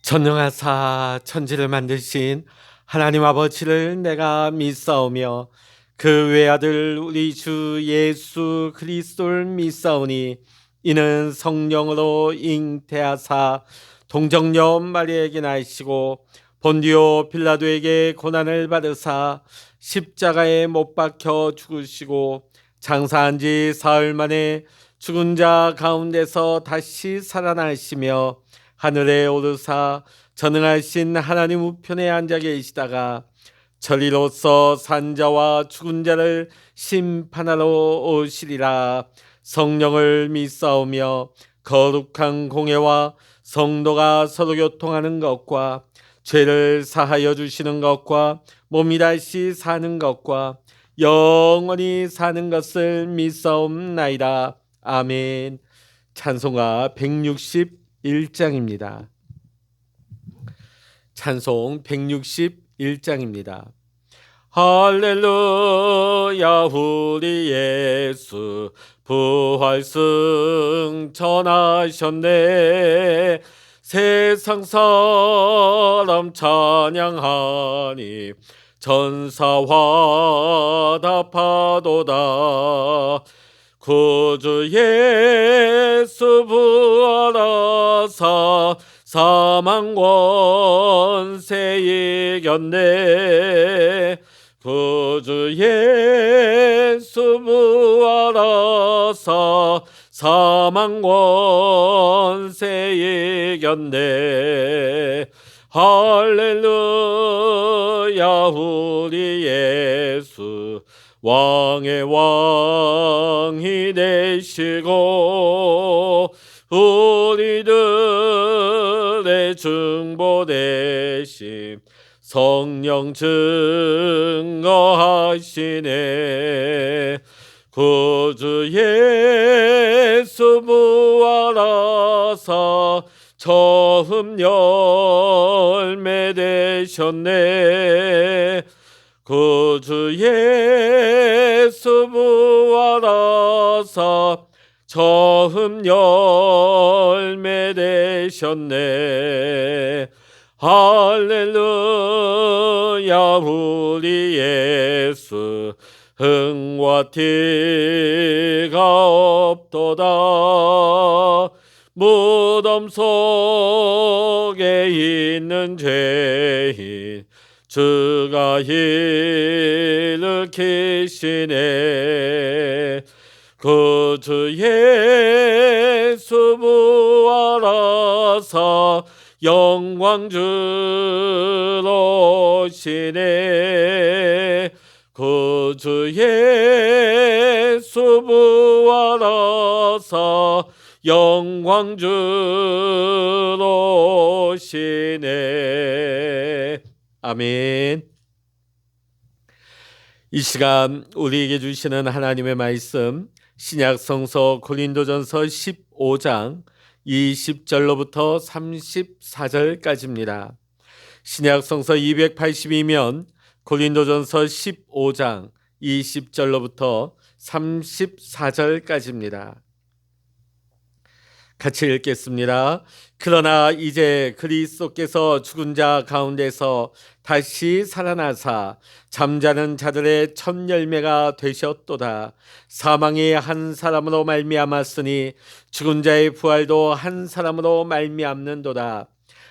전능하사 천지를 만드신 하나님 아버지를 내가 믿사오며 그 외아들 우리 주 예수 그리스도를 믿사오니 이는 성령으로 잉태하사 동정녀 마리아에게 나시고 본디오 빌라도에게 고난을 받으사 십자가에 못 박혀 죽으시고 장사한 지 사흘 만에 죽은 자 가운데서 다시 살아나시며 하늘에 오르사 전능하신 하나님 우편에 앉아 계시다가 저리로서 산자와 죽은 자를 심판하러 오시리라. 성령을 믿사오며 거룩한 공예와 성도가 서로 교통하는 것과 죄를 사하여 주시는 것과 몸이 다시 사는 것과 영원히 사는 것을 믿사옵나이다. 아멘. 찬송가 161장입니다. 찬송 161장입니다. 할렐루야 우리 예수 부활승 전하셨네. 세상 사람 찬양하니 전사와 답하도다. 구주 예수 부활하사 사망 권세 이겼네. 구주 예수 부활하사 사망 권세 이겼네. 할렐루야 우리 예수 왕의 왕이 되시고 우리들의 중보 되심 성령 증거하시네. 구주 예수 부활하사 처음 열매 되셨네. 구주 예수 부활하사 처음 열매 되셨네. 할렐루야 우리 예수 흥과 티가 없도다. 무덤 속에 있는 죄인 주가 일으키시네. 구주 예수 부활하사 영광 주로 오시네. 구주 예수 부활하사 영광 주로 오시네. 아멘. 이 시간 우리에게 주시는 하나님의 말씀 신약 성서 고린도전서 15장 20절로부터 34절까지입니다. 신약 성서 282면 고린도전서 15장 20절로부터 34절까지입니다. 같이 읽겠습니다. 그러나 이제 그리스도께서 죽은 자 가운데서 다시 살아나사 잠자는 자들의 첫 열매가 되셨도다. 사망이 한 사람으로 말미암았으니 죽은 자의 부활도 한 사람으로 말미암는도다.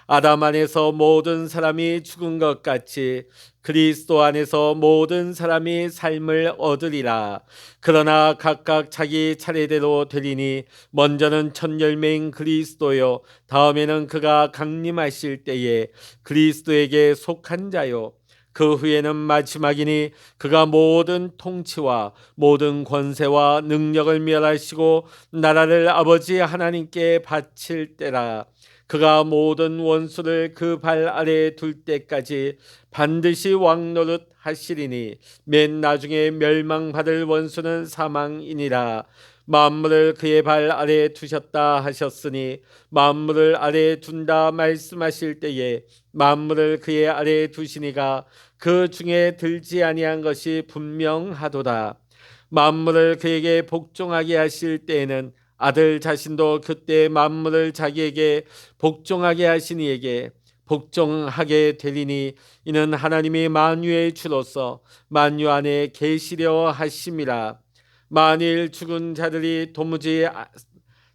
아담 안에서 모든 사람이 죽은 것 같이 그리스도 안에서 모든 사람이 삶을 얻으리라. 그러나 각각 자기 차례대로 되리니 먼저는 첫 열매인 그리스도요 다음에는 그가 강림하실 때에 그리스도에게 속한 자요 그 후에는 마지막이니 그가 모든 통치와 모든 권세와 능력을 멸하시고 나라를 아버지 하나님께 바칠 때라. 그가 모든 원수를 그 발 아래에 둘 때까지 반드시 왕노릇 하시리니 맨 나중에 멸망받을 원수는 사망이니라. 만물을 그의 발 아래에 두셨다 하셨으니 만물을 아래에 둔다 말씀하실 때에 만물을 그의 아래에 두시니가 그 중에 들지 아니한 것이 분명하도다. 만물을 그에게 복종하게 하실 때에는 아들 자신도 그때 만물을 자기에게 복종하게 하신 이에게 복종하게 되리니 이는 하나님이 만유의 주로서 만유 안에 계시려 하심이라. 만일 죽은 자들이 도무지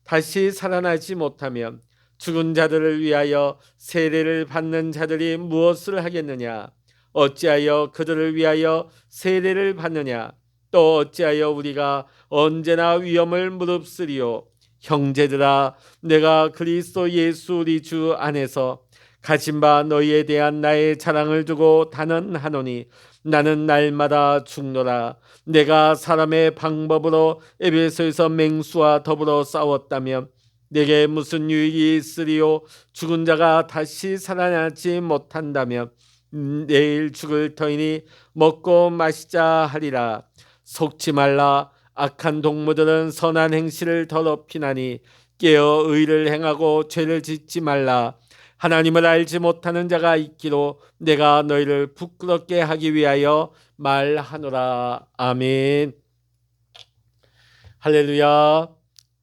다시 살아나지 못하면 죽은 자들을 위하여 세례를 받는 자들이 무엇을 하겠느냐? 어찌하여 그들을 위하여 세례를 받느냐? 또 어찌하여 우리가 언제나 위험을 무릅쓰리요? 형제들아, 내가 그리스도 예수 우리 주 안에서 가진 바 너희에 대한 나의 자랑을 두고 단언하노니 나는 날마다 죽노라. 내가 사람의 방법으로 에베소에서 맹수와 더불어 싸웠다면 내게 무슨 유익이 있으리요? 죽은 자가 다시 살아나지 못한다면 내일 죽을 터이니 먹고 마시자 하리라. 속지 말라. 악한 동무들은 선한 행실을 더럽히나니 깨어 의를 행하고 죄를 짓지 말라. 하나님을 알지 못하는 자가 있기로 내가 너희를 부끄럽게 하기 위하여 말하노라. 아멘. 할렐루야.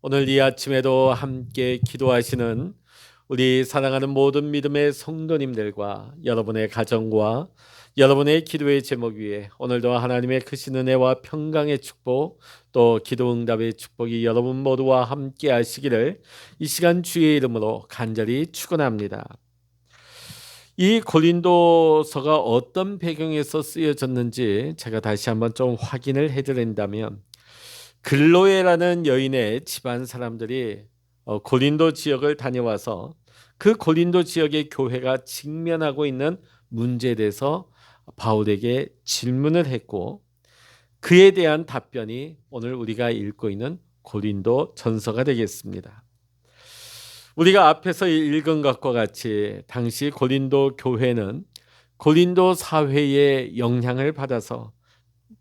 오늘 이 아침에도 함께 기도하시는 우리 사랑하는 모든 믿음의 성도님들과 여러분의 가정과 여러분의 기도의 제목 위에 오늘도 하나님의 크신 은혜와 평강의 축복, 또 기도 응답의 축복이 여러분 모두와 함께 하시기를 이 시간 주의 이름으로 간절히 축원합니다. 이 고린도서가 어떤 배경에서 쓰여졌는지 제가 다시 한번 좀 확인을 해드린다면, 글로에라는 여인의 집안 사람들이 고린도 지역을 다녀와서 그 고린도 지역의 교회가 직면하고 있는 문제에 대해서 바울에게 질문을 했고, 그에 대한 답변이 오늘 우리가 읽고 있는 고린도 전서가 되겠습니다. 우리가 앞에서 읽은 것과 같이 당시 고린도 교회는 고린도 사회의 영향을 받아서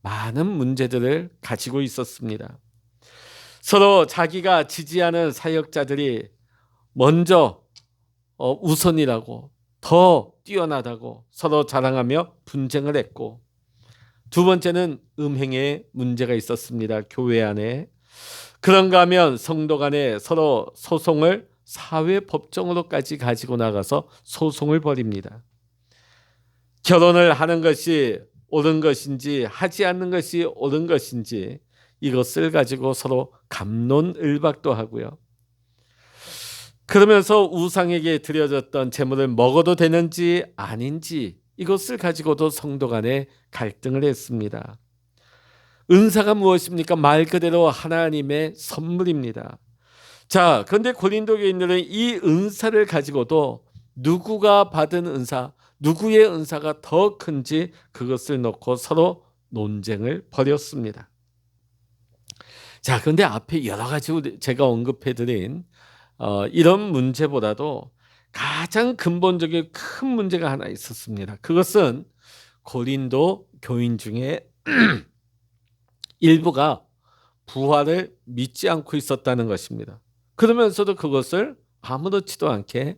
많은 문제들을 가지고 있었습니다. 서로 자기가 지지하는 사역자들이 먼저 우선이라고, 더 뛰어나다고 서로 자랑하며 분쟁을 했고, 두 번째는 음행의 문제가 있었습니다. 교회 안에. 그런가 하면 성도 간에 서로 소송을 사회법정으로까지 가지고 나가서 소송을 벌입니다. 결혼을 하는 것이 옳은 것인지 하지 않는 것이 옳은 것인지 이것을 가지고 서로 갑론을박도 하고요. 그러면서 우상에게 드려졌던 제물을 먹어도 되는지 아닌지 이것을 가지고도 성도 간에 갈등을 했습니다. 은사가 무엇입니까? 말 그대로 하나님의 선물입니다. 자, 그런데 고린도 교인들은 이 은사를 가지고도 누구가 받은 은사, 누구의 은사가 더 큰지 그것을 놓고 서로 논쟁을 벌였습니다. 자, 그런데 앞에 여러 가지 제가 언급해드린 이런 문제보다도 가장 근본적인 큰 문제가 하나 있었습니다. 그것은 고린도 교인 중에 일부가 부활을 믿지 않고 있었다는 것입니다. 그러면서도 그것을 아무렇지도 않게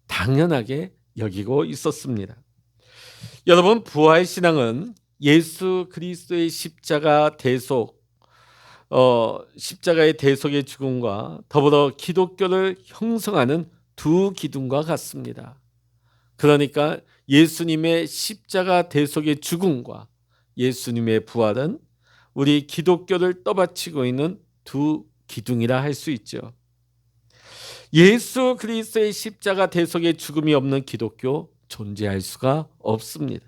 당연하게 여기고 있었습니다. 여러분, 부활 신앙은 예수 그리스도의 십자가의 대속의 죽음과 더불어 기독교를 형성하는 두 기둥과 같습니다. 그러니까 예수님의 십자가 대속의 죽음과 예수님의 부활은 우리 기독교를 떠받치고 있는 두 기둥이라 할 수 있죠. 예수 그리스도의 십자가 대속의 죽음이 없는 기독교 존재할 수가 없습니다.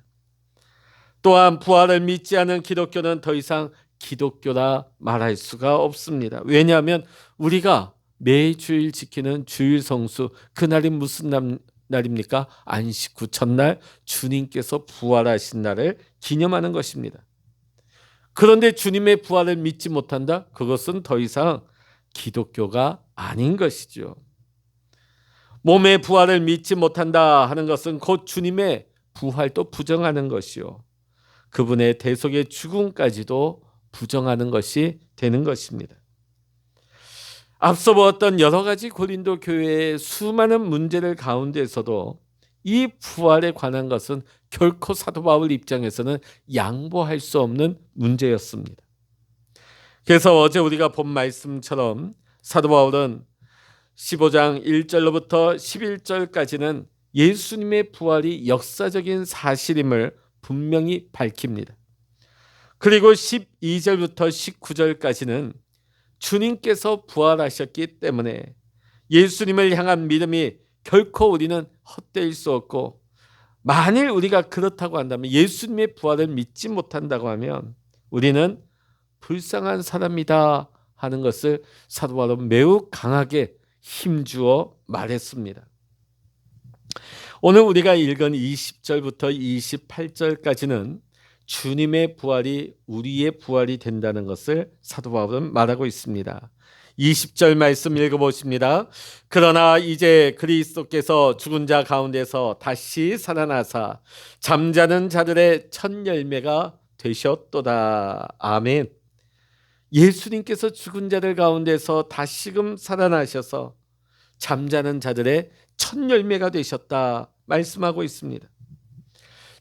또한 부활을 믿지 않은 기독교는 더 이상 기독교라 말할 수가 없습니다. 왜냐하면 우리가 매주일 지키는 주일 성수, 그날이 무슨 날입니까? 안식 후 첫날 주님께서 부활하신 날을 기념하는 것입니다. 그런데 주님의 부활을 믿지 못한다? 그것은 더 이상 기독교가 아닌 것이죠. 몸의 부활을 믿지 못한다 하는 것은 곧 주님의 부활도 부정하는 것이요, 그분의 대속의 죽음까지도 부정하는 것이 되는 것입니다. 앞서 보았던 여러 가지 고린도 교회의 수많은 문제들 가운데서도 이 부활에 관한 것은 결코 사도 바울 입장에서는 양보할 수 없는 문제였습니다. 그래서 어제 우리가 본 말씀처럼 사도 바울은 15장 1절로부터 11절까지는 예수님의 부활이 역사적인 사실임을 분명히 밝힙니다. 그리고 12절부터 19절까지는 주님께서 부활하셨기 때문에 예수님을 향한 믿음이 결코 우리는 헛되일 수 없고, 만일 우리가 그렇다고 한다면, 예수님의 부활을 믿지 못한다고 하면 우리는 불쌍한 사람이다 하는 것을 사도 바울은 매우 강하게 힘주어 말했습니다. 오늘 우리가 읽은 20절부터 28절까지는 주님의 부활이 우리의 부활이 된다는 것을 사도 바울은 말하고 있습니다. 20절 말씀 읽어보십니다. 그러나 이제 그리스도께서 죽은 자 가운데서 다시 살아나사 잠자는 자들의 첫 열매가 되셨도다. 아멘. 예수님께서 죽은 자들 가운데서 다시금 살아나셔서 잠자는 자들의 첫 열매가 되셨다 말씀하고 있습니다.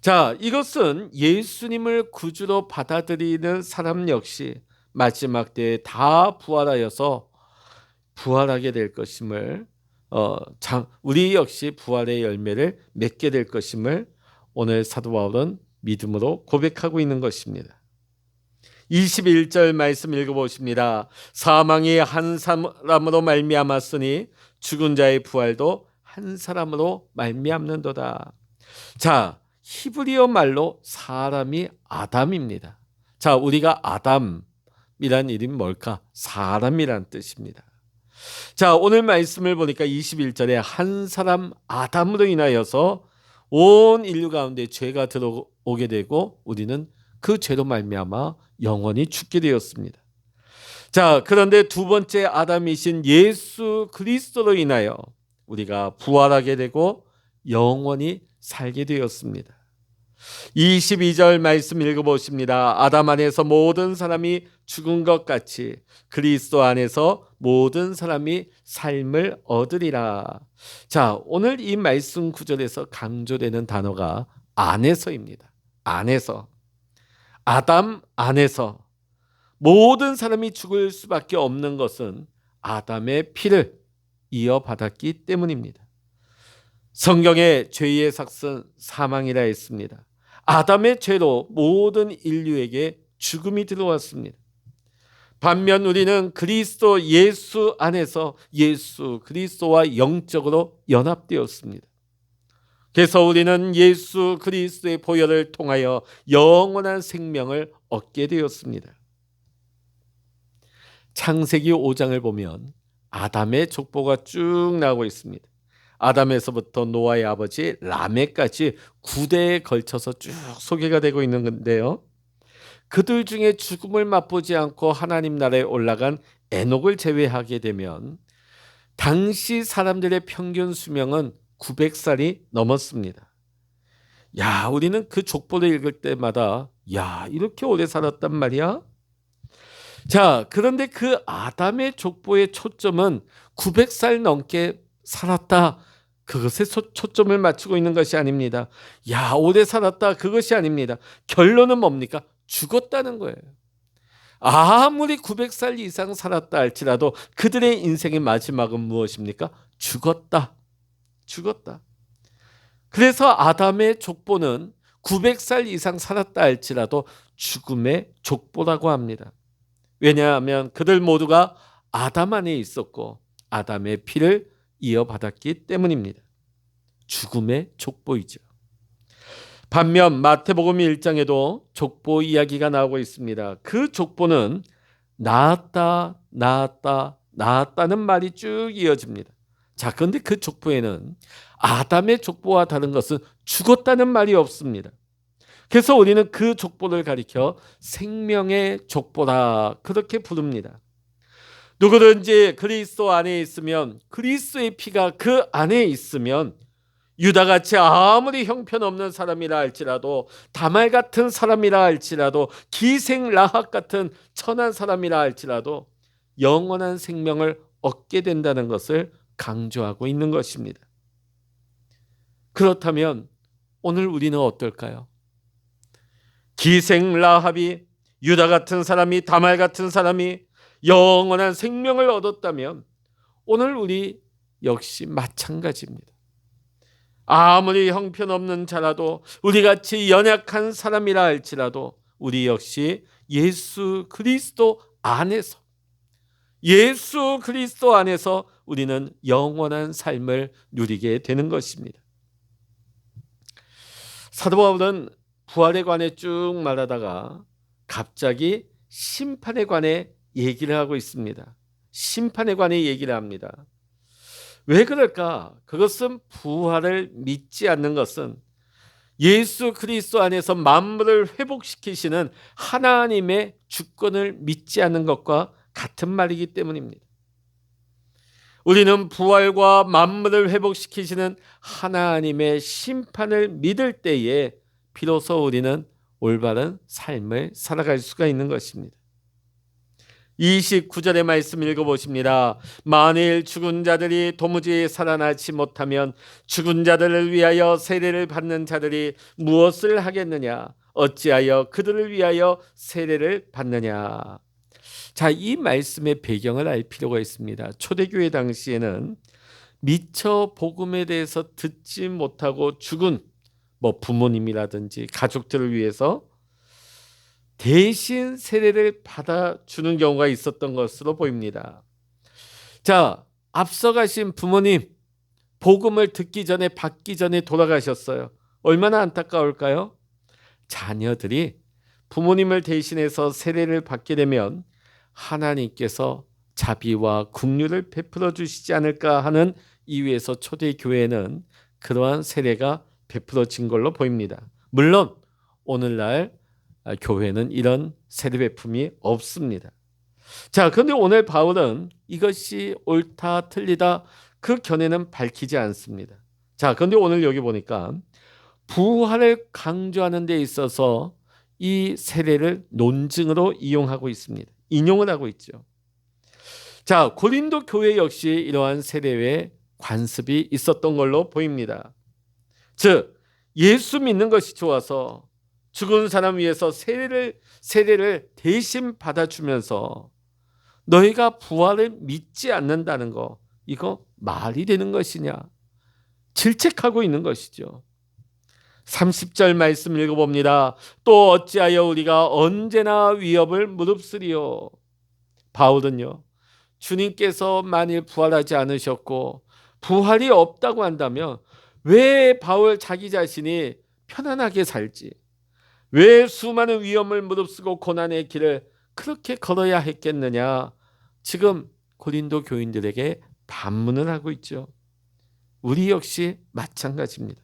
자, 이것은 예수님을 구주로 받아들이는 사람 역시 마지막 때에 다 부활하여서 부활하게 될 것임을, 우리 역시 부활의 열매를 맺게 될 것임을 오늘 사도 바울은 믿음으로 고백하고 있는 것입니다. 21절 말씀 읽어보십니다. 사망이 한 사람으로 말미암았으니 죽은 자의 부활도 한 사람으로 말미암는도다. 자, 히브리어 말로 사람이 아담입니다. 자, 우리가 아담이란 이름이 뭘까? 사람이란 뜻입니다. 자, 오늘 말씀을 보니까 21절에 한 사람 아담으로 인하여서 온 인류 가운데 죄가 들어오게 되고 우리는 그 죄로 말미암아 영원히 죽게 되었습니다. 자, 그런데 두 번째 아담이신 예수 그리스도로 인하여 우리가 부활하게 되고 영원히 살게 되었습니다. 22절 말씀 읽어보십니다. 아담 안에서 모든 사람이 죽은 것 같이 그리스도 안에서 모든 사람이 삶을 얻으리라. 자, 오늘 이 말씀 구절에서 강조되는 단어가 안에서입니다. 안에서. 아담 안에서 모든 사람이 죽을 수밖에 없는 것은 아담의 피를 이어받았기 때문입니다. 성경에 죄의 삭은 사망이라 했습니다. 아담의 죄로 모든 인류에게 죽음이 들어왔습니다. 반면 우리는 그리스도 예수 안에서 예수 그리스도와 영적으로 연합되었습니다. 그래서 우리는 예수 그리스도의 보혈을 통하여 영원한 생명을 얻게 되었습니다. 창세기 5장을 보면 아담의 족보가 쭉 나오고 있습니다. 아담에서부터 노아의 아버지 라멕까지 9대에 걸쳐서 쭉 소개가 되고 있는 건데요. 그들 중에 죽음을 맛보지 않고 하나님 나라에 올라간 에녹을 제외하게 되면 당시 사람들의 평균 수명은 900살이 넘었습니다. 야, 우리는 그 족보를 읽을 때마다 야, 이렇게 오래 살았단 말이야? 자, 그런데 그 아담의 족보의 초점은 900살 넘게 살았다. 그것에 초점을 맞추고 있는 것이 아닙니다. 야, 오래 살았다. 그것이 아닙니다. 결론은 뭡니까? 죽었다는 거예요. 아무리 900살 이상 살았다 할지라도 그들의 인생의 마지막은 무엇입니까? 죽었다. 죽었다. 그래서 아담의 족보는 900살 이상 살았다 할지라도 죽음의 족보라고 합니다. 왜냐하면 그들 모두가 아담 안에 있었고 아담의 피를 이어받았기 때문입니다. 죽음의 족보이죠. 반면 마태복음 1장에도 족보 이야기가 나오고 있습니다. 그 족보는 나았다, 나았다, 나았다는 말이 쭉 이어집니다. 자, 그런데 그 족보에는 아담의 족보와 다른 것은 죽었다는 말이 없습니다. 그래서 우리는 그 족보를 가리켜 생명의 족보라 그렇게 부릅니다. 누구든지 그리스도 안에 있으면, 그리스도의 피가 그 안에 있으면 유다같이 아무리 형편없는 사람이라 할지라도, 다말 같은 사람이라 할지라도, 기생 라합 같은 천한 사람이라 할지라도 영원한 생명을 얻게 된다는 것을 강조하고 있는 것입니다. 그렇다면 오늘 우리는 어떨까요? 기생 라합이, 유다 같은 사람이, 다말 같은 사람이 영원한 생명을 얻었다면 오늘 우리 역시 마찬가지입니다. 아무리 형편없는 자라도, 우리같이 연약한 사람이라 할지라도 우리 역시 예수 그리스도 안에서, 예수 그리스도 안에서 우리는 영원한 삶을 누리게 되는 것입니다. 사도 바울은 부활에 관해 쭉 말하다가 갑자기 심판에 관해 얘기를 하고 있습니다. 심판에 관해 얘기를 합니다. 왜 그럴까? 그것은 부활을 믿지 않는 것은 예수 그리스도 안에서 만물을 회복시키시는 하나님의 주권을 믿지 않는 것과 같은 말이기 때문입니다. 우리는 부활과 만물을 회복시키시는 하나님의 심판을 믿을 때에 비로소 우리는 올바른 삶을 살아갈 수가 있는 것입니다. 29절의 말씀 읽어보십니다. 만일 죽은 자들이 도무지 살아나지 못하면 죽은 자들을 위하여 세례를 받는 자들이 무엇을 하겠느냐? 어찌하여 그들을 위하여 세례를 받느냐? 자, 이 말씀의 배경을 알 필요가 있습니다. 초대교회 당시에는 미처 복음에 대해서 듣지 못하고 죽은 부모님이라든지 가족들을 위해서 대신 세례를 받아주는 경우가 있었던 것으로 보입니다. 자, 앞서가신 부모님, 복음을 듣기 전에 받기 전에 돌아가셨어요. 얼마나 안타까울까요? 자녀들이 부모님을 대신해서 세례를 받게 되면 하나님께서 자비와 긍휼을 베풀어 주시지 않을까 하는 이유에서 초대교회는 그러한 세례가 베풀어진 걸로 보입니다. 물론 오늘날 교회는 이런 세례 베품이 없습니다. 자, 그런데 오늘 바울은 이것이 옳다 틀리다 그 견해는 밝히지 않습니다. 자, 그런데 오늘 여기 보니까 부활을 강조하는 데 있어서 이 세례를 논증으로 이용하고 있습니다. 인용을 하고 있죠. 자, 고린도 교회 역시 이러한 세례에 관습이 있었던 걸로 보입니다. 즉, 예수 믿는 것이 좋아서 죽은 사람 위해서 세례를 대신 받아주면서 너희가 부활을 믿지 않는다는 거, 이거 말이 되는 것이냐? 질책하고 있는 것이죠. 30절 말씀 읽어봅니다. 또 어찌하여 우리가 언제나 위협을 무릅쓰리요? 바울은요, 주님께서 만일 부활하지 않으셨고 부활이 없다고 한다면 왜 바울 자기 자신이 편안하게 살지? 왜 수많은 위험을 무릅쓰고 고난의 길을 그렇게 걸어야 했겠느냐? 지금 고린도 교인들에게 반문을 하고 있죠. 우리 역시 마찬가지입니다.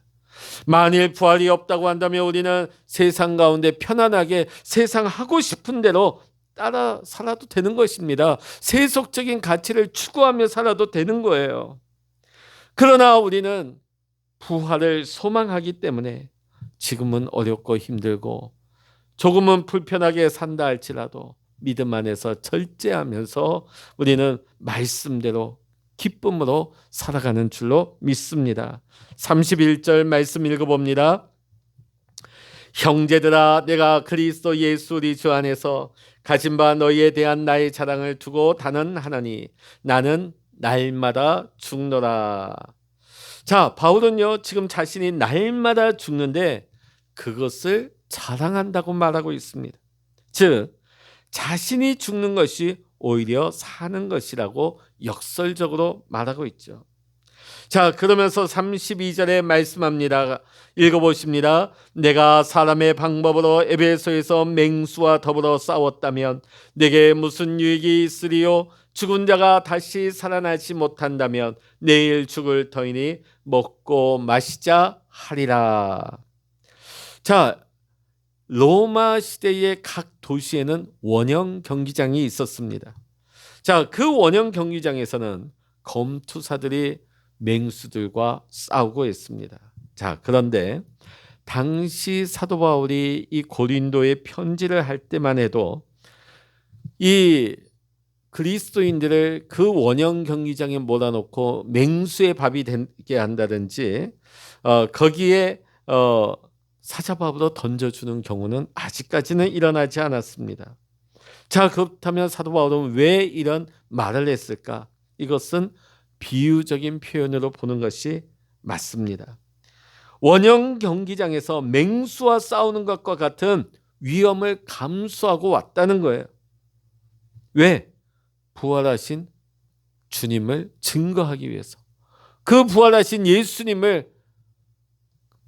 만일 부활이 없다고 한다면 우리는 세상 가운데 편안하게 세상 하고 싶은 대로 따라 살아도 되는 것입니다. 세속적인 가치를 추구하며 살아도 되는 거예요. 그러나 우리는 부활을 소망하기 때문에 지금은 어렵고 힘들고 조금은 불편하게 산다 할지라도 믿음 안에서 절제하면서 우리는 말씀대로 기쁨으로 살아가는 줄로 믿습니다. 31절 말씀 읽어봅니다. 형제들아, 내가 그리스도 예수 우리 주 안에서 가진 바 너희에 대한 나의 자랑을 두고 단언하노니 나는 날마다 죽노라. 자, 바울은요 지금 자신이 날마다 죽는데 그것을 자랑한다고 말하고 있습니다. 즉, 자신이 죽는 것이 오히려 사는 것이라고 역설적으로 말하고 있죠. 자, 그러면서 32절에 말씀합니다. 읽어보십니다. 내가 사람의 방법으로 에베소에서 맹수와 더불어 싸웠다면 내게 무슨 유익이 있으리요? 죽은 자가 다시 살아나지 못한다면 내일 죽을 터이니 먹고 마시자 하리라. 자, 로마 시대의 각 도시에는 원형 경기장이 있었습니다. 자, 그 원형 경기장에서는 검투사들이 맹수들과 싸우고 있습니다. 자, 그런데 당시 사도 바울이 이 고린도에 편지를 할 때만 해도 이 그리스도인들을 그 원형 경기장에 몰아놓고 맹수의 밥이 되게 한다든지 거기에 사자밥으로 던져주는 경우는 아직까지는 일어나지 않았습니다. 자, 그렇다면 사도 바울은 왜 이런 말을 했을까? 이것은 비유적인 표현으로 보는 것이 맞습니다. 원형 경기장에서 맹수와 싸우는 것과 같은 위험을 감수하고 왔다는 거예요. 왜? 부활하신 주님을 증거하기 위해서. 그 부활하신 예수님을,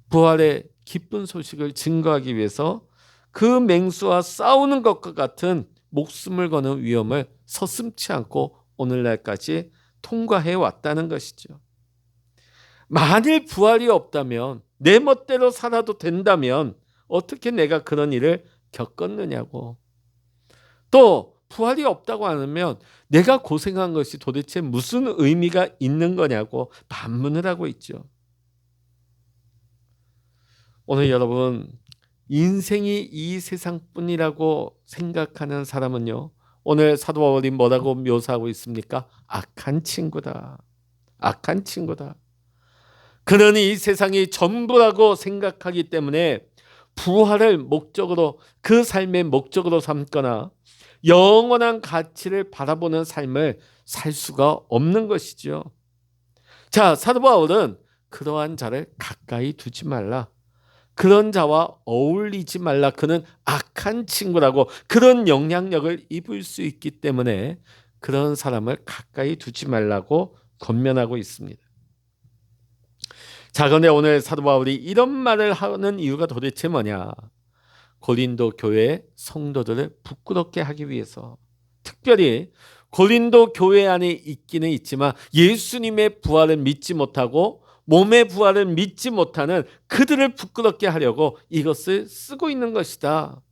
부활의 기쁜 소식을 증거하기 위해서 그 맹수와 싸우는 것과 같은 목숨을 거는 위험을 서슴지 않고 오늘날까지 통과해 왔다는 것이죠. 만일 부활이 없다면, 내 멋대로 살아도 된다면 어떻게 내가 그런 일을 겪었느냐고. 또 부활이 없다고 하면 내가 고생한 것이 도대체 무슨 의미가 있는 거냐고 반문을 하고 있죠. 오늘 여러분, 인생이 이 세상뿐이라고 생각하는 사람은요, 오늘 사도 바울이 뭐라고 묘사하고 있습니까? 악한 친구다. 악한 친구다. 그는 이 세상이 전부라고 생각하기 때문에 부활을 목적으로, 그 삶의 목적으로 삼거나 영원한 가치를 바라보는 삶을 살 수가 없는 것이죠. 자, 사도 바울은 그러한 자를 가까이 두지 말라, 그런 자와 어울리지 말라, 그는 악한 친구라고, 그런 영향력을 입을 수 있기 때문에 그런 사람을 가까이 두지 말라고 권면하고 있습니다. 자, 그런데 오늘 사도 바울이 이런 말을 하는 이유가 도대체 뭐냐? 고린도 교회 성도들을 부끄럽게 하기 위해서, 특별히 고린도 교회 안에 있기는 있지만 예수님의 부활을 믿지 못하고 몸의 부활을 믿지 못하는 그들을 부끄럽게 하려고 이것을 쓰고 있는 것이다.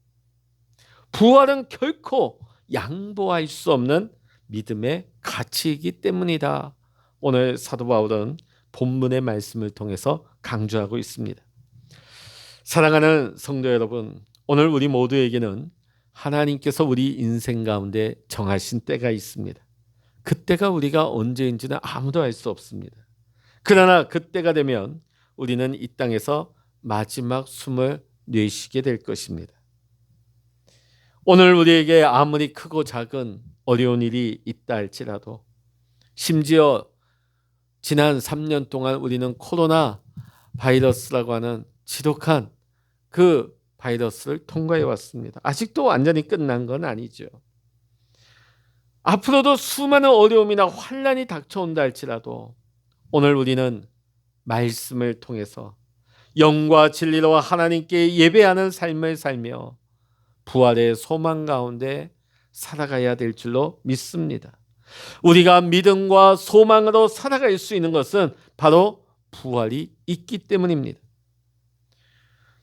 부활은 결코 양보할 수 없는 믿음의 가치이기 때문이다. 오늘 사도 바울은 본문의 말씀을 통해서 강조하고 있습니다. 사랑하는 성도 여러분, 오늘 우리 모두에게는 하나님께서 우리 인생 가운데 정하신 때가 있습니다. 그때가 우리가 언제인지는 아무도 알 수 없습니다. 그러나 그때가 되면 우리는 이 땅에서 마지막 숨을 내쉬게 될 것입니다. 오늘 우리에게 아무리 크고 작은 어려운 일이 있다 할지라도, 심지어 지난 3년 동안 우리는 코로나 바이러스라고 하는 지독한 그 바이러스를 통과해 왔습니다. 아직도 완전히 끝난 건 아니죠. 앞으로도 수많은 어려움이나 환난이 닥쳐온다 할지라도 오늘 우리는 말씀을 통해서 영과 진리로 하나님께 예배하는 삶을 살며 부활의 소망 가운데 살아가야 될 줄로 믿습니다. 우리가 믿음과 소망으로 살아갈 수 있는 것은 바로 부활이 있기 때문입니다.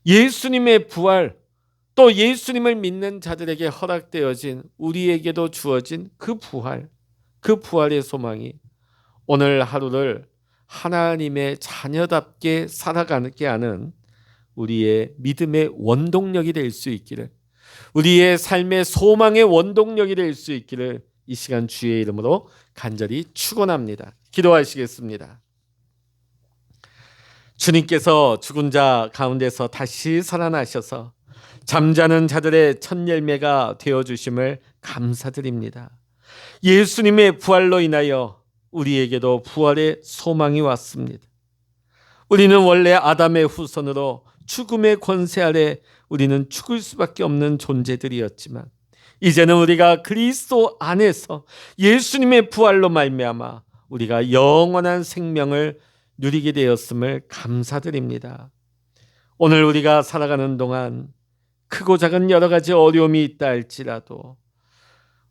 예수님의 부활, 또 예수님을 믿는 자들에게 허락되어진, 우리에게도 주어진 그 부활, 그 부활의 소망이 오늘 하루를 하나님의 자녀답게 살아가게 하는 우리의 믿음의 원동력이 될 수 있기를, 우리의 삶의 소망의 원동력이 될 수 있기를 이 시간 주의 이름으로 간절히 축원합니다. 기도하시겠습니다. 주님께서 죽은 자 가운데서 다시 살아나셔서 잠자는 자들의 첫 열매가 되어주심을 감사드립니다. 예수님의 부활로 인하여 우리에게도 부활의 소망이 왔습니다. 우리는 원래 아담의 후손으로 죽음의 권세 아래 우리는 죽을 수밖에 없는 존재들이었지만 이제는 우리가 그리스도 안에서 예수님의 부활로 말미암아 우리가 영원한 생명을 누리게 되었음을 감사드립니다. 오늘 우리가 살아가는 동안 크고 작은 여러 가지 어려움이 있다 할지라도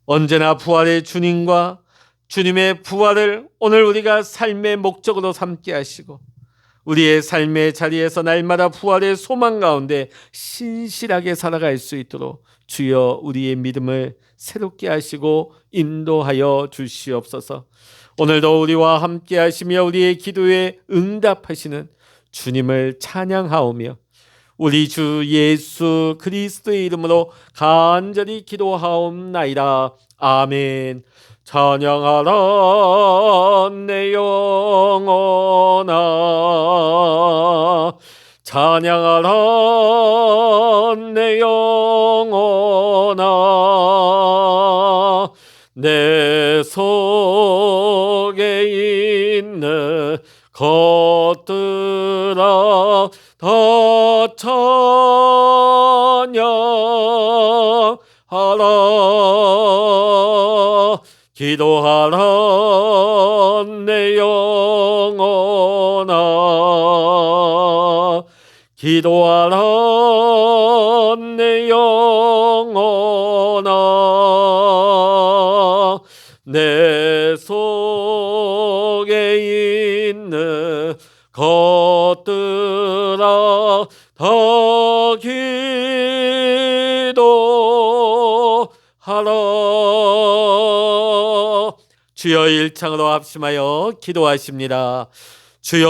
언제나 부활의 주님과 주님의 부활을 오늘 우리가 삶의 목적으로 삼게 하시고 우리의 삶의 자리에서 날마다 부활의 소망 가운데 신실하게 살아갈 수 있도록 주여 우리의 믿음을 새롭게 하시고 인도하여 주시옵소서. 오늘도 우리와 함께 하시며 우리의 기도에 응답하시는 주님을 찬양하오며 우리 주 예수 그리스도의 이름으로 간절히 기도하옵나이다. 아멘. 찬양하라 내 영혼아, 찬양하라 내 영혼아, 내 속에 있는 것들아 더 찬양하라. 기도하라 내 영혼아. 기도하라 내 영혼아. 내 속에 있는 것들아 더 기도하라. 주여 일창으로 합심하여 기도하십니다. 주여